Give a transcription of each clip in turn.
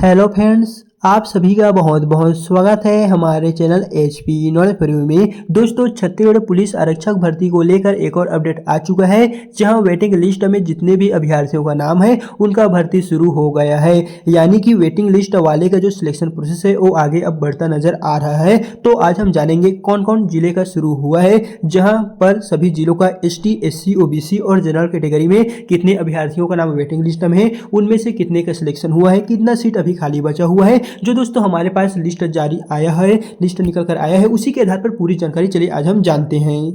Hello friends, आप सभी का बहुत बहुत स्वागत है हमारे चैनल HP नॉलेज रिव्यू में। दोस्तों, छत्तीसगढ़ पुलिस आरक्षक भर्ती को लेकर एक और अपडेट आ चुका है, जहां वेटिंग लिस्ट में जितने भी अभ्यर्थियों का नाम है उनका भर्ती शुरू हो गया है। यानी कि वेटिंग लिस्ट वाले का जो सिलेक्शन प्रोसेस है वो आगे अब बढ़ता नजर आ रहा है। तो आज हम जानेंगे कौन कौन जिले का शुरू हुआ है, जहाँ पर सभी जिलों का ST, SC, OBC और जनरल कैटेगरी में कितने अभ्यर्थियों का नाम वेटिंग लिस्ट में है, उनमें से कितने का सिलेक्शन हुआ है, कितना सीट अभी खाली बचा हुआ है। जो दोस्तों हमारे पास लिस्ट जारी आया है, लिस्ट निकल कर आया है, उसी के आधार पर पूरी जानकारी चलिए आज हम जानते हैं।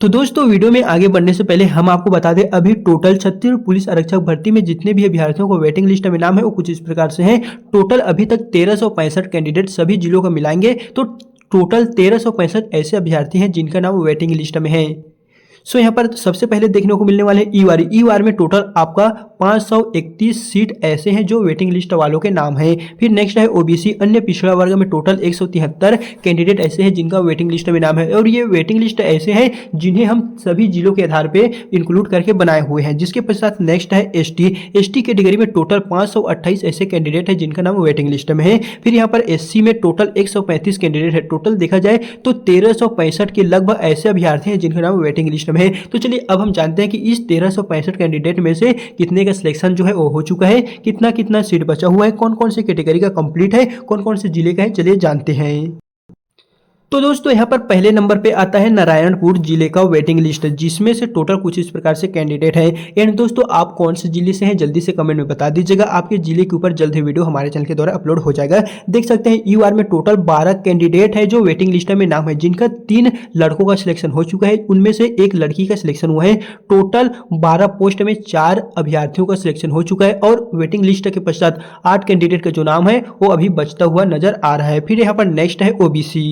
तो दोस्तों, वीडियो में आगे बढ़ने से पहले हम आपको बता दें, अभी टोटल छत्तीसगढ़ पुलिस आरक्षक भर्ती में जितने भी अभ्यर्थियों को वेटिंग लिस्ट में नाम है वो कुछ इस प्रकार से हैं। टोटल अभी तक 1365 कैंडिडेट सभी जिलों का मिलाएंगे तो टोटल 1365 ऐसे अभ्यर्थी हैं जिनका नाम वेटिंग लिस्ट में है। यहाँ पर सबसे पहले देखने को मिलने वाले ई वार में टोटल आपका 531 सीट ऐसे हैं जो वेटिंग लिस्ट वालों के नाम है। फिर नेक्स्ट है OBC अन्य पिछड़ा वर्ग में टोटल 173 कैंडिडेट ऐसे हैं जिनका वेटिंग लिस्ट में नाम है, और ये वेटिंग लिस्ट ऐसे हैं जिन्हें हम सभी जिलों के आधार पे इंक्लूड करके बनाए हुए हैं। जिसके पश्चात नेक्स्ट है ST कैटेगरी में टोटल 528 ऐसे कैंडिडेट है जिनका नाम वेटिंग लिस्ट में है। फिर यहाँ पर SC में टोटल 135 कैंडिडेट है। टोटल देखा जाए तो 1365 के लगभग ऐसे अभ्यर्थी हैं जिनका नाम वेटिंग लिस्ट में है। तो चलिए अब हम जानते हैं कि इस 1365 कैंडिडेट में से कितने का सिलेक्शन जो है वो हो चुका है, कितना कितना सीट बचा हुआ है, कौन कौन से कैटेगरी का कंप्लीट है, कौन कौन से जिले का है, चलिए जानते हैं। तो दोस्तों, यहाँ पर पहले नंबर पे आता है नारायणपुर जिले का वेटिंग लिस्ट, जिसमें से टोटल कुछ इस प्रकार से कैंडिडेट हैं। एंड दोस्तों, आप कौन से जिले से हैं जल्दी से कमेंट में बता दीजिएगा, आपके जिले के ऊपर जल्द ही वीडियो हमारे चैनल के द्वारा अपलोड हो जाएगा। देख सकते हैं ई वार में टोटल 12 कैंडिडेट है जो वेटिंग लिस्ट में नाम है, जिनका 3 लड़कों का सिलेक्शन हो चुका है, उनमें से 1 लड़की का सिलेक्शन हुआ है। टोटल 12 पोस्ट में 4 अभ्यर्थियों का सिलेक्शन हो चुका है, और वेटिंग लिस्ट के पश्चात 8 कैंडिडेट का जो नाम है वो अभी बचता हुआ नजर आ रहा है। फिर यहाँ पर नेक्स्ट है OBC,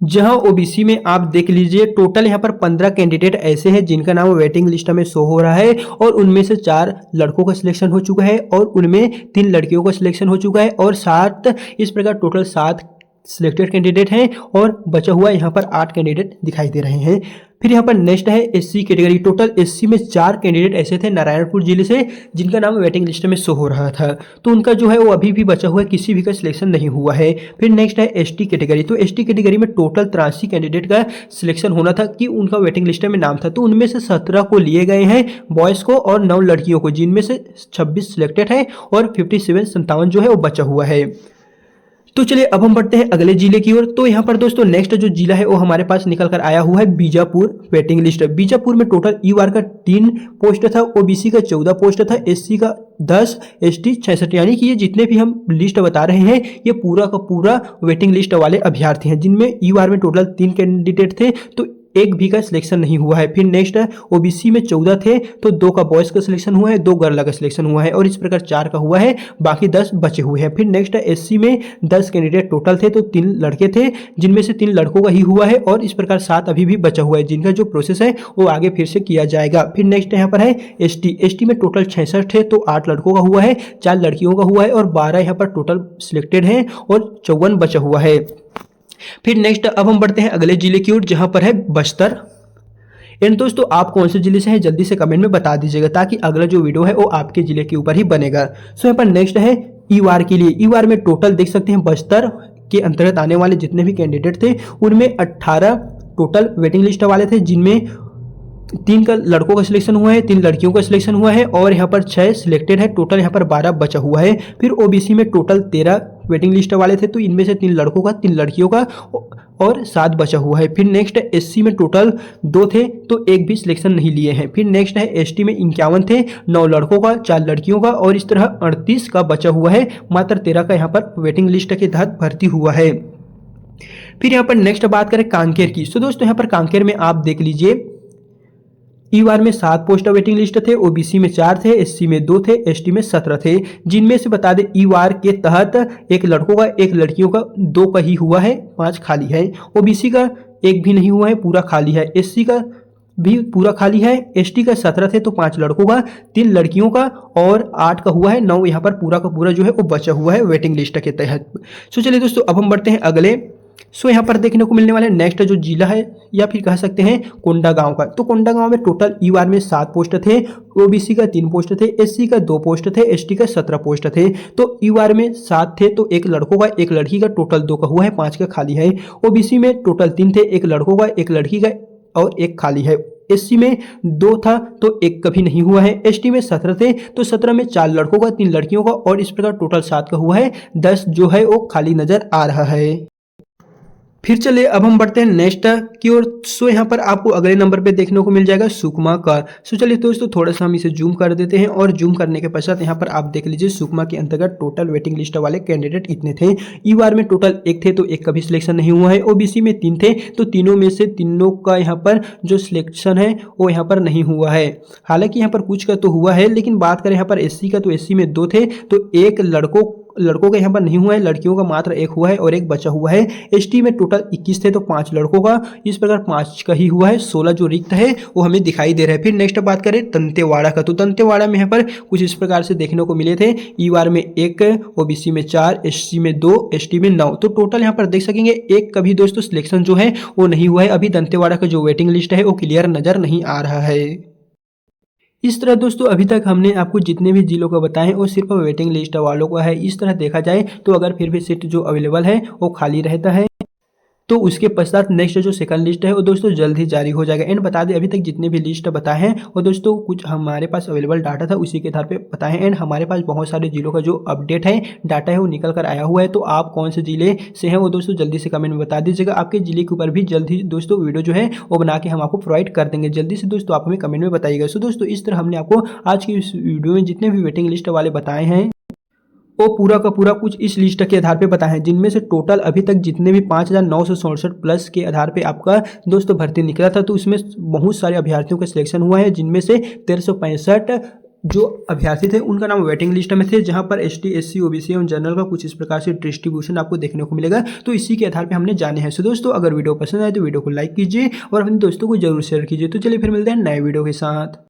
जहां OBC में आप देख लीजिए टोटल यहां पर 15 कैंडिडेट ऐसे हैं जिनका नाम वेटिंग लिस्ट में शो हो रहा है, और उनमें से 4 लड़कों का सिलेक्शन हो चुका है और उनमें 3 लड़कियों का सिलेक्शन हो चुका है, और 7 इस प्रकार टोटल 7 सिलेक्टेड कैंडिडेट हैं, और बचा हुआ यहाँ पर 8 कैंडिडेट दिखाई दे रहे हैं। फिर यहाँ पर नेक्स्ट है SC कैटेगरी, टोटल SC में 4 कैंडिडेट ऐसे थे नारायणपुर जिले से जिनका नाम वेटिंग लिस्ट में शो हो रहा था, तो उनका जो है वो अभी भी बचा हुआ है, किसी भी का सिलेक्शन नहीं हुआ है। फिर नेक्स्ट है ST कैटेगरी, तो ST कैटेगरी में टोटल 83 कैंडिडेट का सिलेक्शन होना था कि उनका वेटिंग लिस्ट में नाम था, तो उनमें से 17 को लिए गए हैं बॉयज़ को और 9 लड़कियों को, जिनमें से 26 सिलेक्टेड है और 57 जो है वो बचा हुआ है। तो चलिए अब हम बढ़ते हैं अगले जिले की ओर। तो यहाँ पर दोस्तों नेक्स्ट जो जिला है वो हमारे पास निकल कर आया हुआ है बीजापुर वेटिंग लिस्ट। बीजापुर में टोटल ई वार का 3 पोस्ट था, OBC का 14 पोस्ट था, SC का 10, ST 66। यानी कि ये जितने भी हम लिस्ट बता रहे हैं ये पूरा का पूरा वेटिंग लिस्ट वाले अभ्यर्थी हैं, जिनमें ई वार में टोटल 3 कैंडिडेट थे तो 1 भी का सिलेक्शन नहीं हुआ है। फिर नेक्स्ट है OBC में 14 थे तो 2 का बॉयज़ का सिलेक्शन हुआ है, 2 गर्ल का सिलेक्शन हुआ है, और इस प्रकार 4 का हुआ है, बाकी 10 बचे हुए हैं। फिर नेक्स्ट है SC में 10 कैंडिडेट टोटल थे तो 3 लड़के थे, जिनमें से 3 लड़कों का ही हुआ है, और इस प्रकार 7 अभी भी बचा हुआ है, जिनका जो प्रोसेस है वो आगे फिर से किया जाएगा। फिर नेक्स्ट यहाँ पर है ST में टोटल 66 थे तो 8 लड़कों का हुआ है, 4 लड़कियों का हुआ है, और 12 यहाँ पर टोटल सिलेक्टेड हैं और 54 बचा हुआ है। फिर नेक्स्ट अब हम बढ़ते हैं अगले जिले की ओर, जहां पर है बस्तर। एंड दोस्तों, आप कौन से जिले से हैं जल्दी से कमेंट में बता दीजिएगा, ताकि अगला जो वीडियो है वो आपके जिले के ऊपर ही बनेगा। यहाँ पर नेक्स्ट है ई वार के लिए। ई वार में टोटल देख सकते हैं बस्तर के अंतर्गत आने वाले जितने भी कैंडिडेट थे उनमें 18 टोटल वेटिंग लिस्ट वाले थे, जिनमें 3 का लड़कों का सिलेक्शन हुआ है, 3 लड़कियों का सिलेक्शन हुआ है, और यहाँ पर 6 सिलेक्टेड है, टोटल यहाँ पर 12 बचा हुआ है। फिर OBC में टोटल 13 वेटिंग लिस्ट वाले थे तो इनमें से 3 लड़कों का, 3 लड़कियों का, और 7 बचा हुआ है। फिर नेक्स्ट है SC में टोटल 2 थे तो 1 भी सिलेक्शन नहीं लिए हैं। फिर नेक्स्ट है ST में 51 थे, 9 लड़कों का, 4 लड़कियों का, और इस तरह 38 का बचा हुआ है, मात्र 13 का यहाँ पर वेटिंग लिस्ट के तहत भर्ती हुआ है। फिर यहाँ पर नेक्स्ट बात करें कांकेर की। तो दोस्तों यहाँ पर कांकेर में आप देख लीजिए ई वार में 7 पोस्ट वेटिंग लिस्ट थे, OBC में 4 थे, SC में 2 थे, ST में 17 थे, जिनमें से बता दें ई वार के तहत 1 लड़कों का, 1 लड़कियों का, 2 का ही हुआ है, 5 खाली है। OBC का 1 भी नहीं हुआ है, पूरा खाली है। SC का भी पूरा खाली है, ST का 17 थे तो 5 लड़कों का, 3 लड़कियों का, और 8 का हुआ है, 9 यहाँ पर पूरा का पूरा जो है वो बचा हुआ है वेटिंग लिस्ट के तहत। चलिए दोस्तों अब हम बढ़ते हैं अगले सो यहाँ पर देखने को मिलने वाले नेक्स्ट जो जिला है या फिर कह सकते हैं कोंडागांव का, तो कोंडागांव में टोटल ईआर में 7 पोस्ट थे, ओबीसी का 3 पोस्ट थे, एससी का 2 पोस्ट थे, एसटी का 17 पोस्ट थे। तो ईआर में 7 थे तो एक लड़कों का एक लड़की का, टोटल 2 का हुआ है, 5 का खाली है। ओबीसी में टोटल 3 थे, एक लड़कों का एक लड़की का और एक खाली है। एससी में 2 था तो एक कभी नहीं हुआ है। एसटी में 17 थे तो 17 में 4 लड़कों का 3 लड़कियों का और इस प्रकार टोटल 7 का हुआ है, 10 जो है वो खाली नजर आ रहा है। फिर अब हम बढ़ते हैं नेक्स्ट की ओर। सो यहाँ पर आपको अगले नंबर पे देखने को मिल जाएगा सुकमा का। सो चलिए दोस्तों थोड़ा सा हम इसे जूम कर देते हैं और जूम करने के पश्चात यहाँ पर आप देख लीजिए सुकमा के अंतर्गत टोटल वेटिंग लिस्ट वाले कैंडिडेट इतने थे। ईआर में टोटल 1 थे तो एक का भी सिलेक्शन नहीं हुआ है। ओबीसी में 3 थे तो तीनों में से तीनों का यहाँ पर जो सिलेक्शन है वो यहाँ पर नहीं हुआ है। हालांकि यहाँ पर कुछ का तो हुआ है, लेकिन बात करें यहाँ पर एससी का तो एससी में 2 थे तो एक लड़कों का यहाँ पर नहीं हुआ है, लड़कियों का मात्र 1 हुआ है और 1 बचा हुआ है। एसटी में टोटल 21 थे तो 5 लड़कों का, इस प्रकार 5 का ही हुआ है, 16 जो रिक्त है वो हमें दिखाई दे रहा है। फिर नेक्स्ट बात करें दंतेवाड़ा का, तो दंतेवाड़ा में यहाँ पर कुछ इस प्रकार से देखने को मिले थे। ईआर में 1, ओबीसी में 4, एससी में 2, एसटी में 9, तो टोटल यहाँ पर देख सकेंगे एक कभी दोस्तों सिलेक्शन जो है वो नहीं हुआ है। अभी दंतेवाड़ा का जो वेटिंग लिस्ट है वो क्लियर नजर नहीं आ रहा है। इस तरह दोस्तों अभी तक हमने आपको जितने भी जिलों को बताए हैं वो सिर्फ वेटिंग लिस्ट वालों का है। इस तरह देखा जाए तो अगर फिर भी सीट जो अवेलेबल है वो खाली रहता है तो उसके पश्चात नेक्स्ट जो सेकंड लिस्ट है वो दोस्तों जल्द ही जारी हो जाएगा। एंड बता दें अभी तक जितने भी लिस्ट बताए हैं वो दोस्तों कुछ हमारे पास अवेलेबल डाटा था उसी के आधार पे बताए हैं। एंड हमारे पास बहुत सारे जिलों का जो अपडेट है डाटा है वो निकल कर आया हुआ है। तो आप कौन से जिले से हैं वो दोस्तों जल्दी से कमेंट में बता दीजिएगा। आपके जिले के ऊपर भी जल्द ही दोस्तों वीडियो जो है वो बना के हम आपको प्रोवाइड कर देंगे। जल्दी से दोस्तों आप हमें कमेंट में बताइएगा। सो दोस्तों इस तरह हमने आपको आज की इस वीडियो में जितने भी वेटिंग लिस्ट वाले बताए हैं वो पूरा का पूरा कुछ इस लिस्ट के आधार पे पता है, जिनमें से टोटल अभी तक जितने भी 5,967 प्लस के आधार पे आपका दोस्तों भर्ती निकला था तो इसमें बहुत सारे अभ्यर्थियों का सिलेक्शन हुआ है, जिनमें से 1365 जो अभ्यर्थी थे उनका नाम वेटिंग लिस्ट में थे, जहां पर एसटी, एससी, ओबीसी और जनरल का कुछ इस प्रकार से डिस्ट्रीब्यूशन आपको देखने को मिलेगा। तो इसी के आधार पे हमने जाने हैं। सो दोस्तों अगर वीडियो पसंद आए तो वीडियो को लाइक कीजिए और अपने दोस्तों को जरूर शेयर कीजिए। तो चलिए फिर मिलते हैं नए वीडियो के साथ।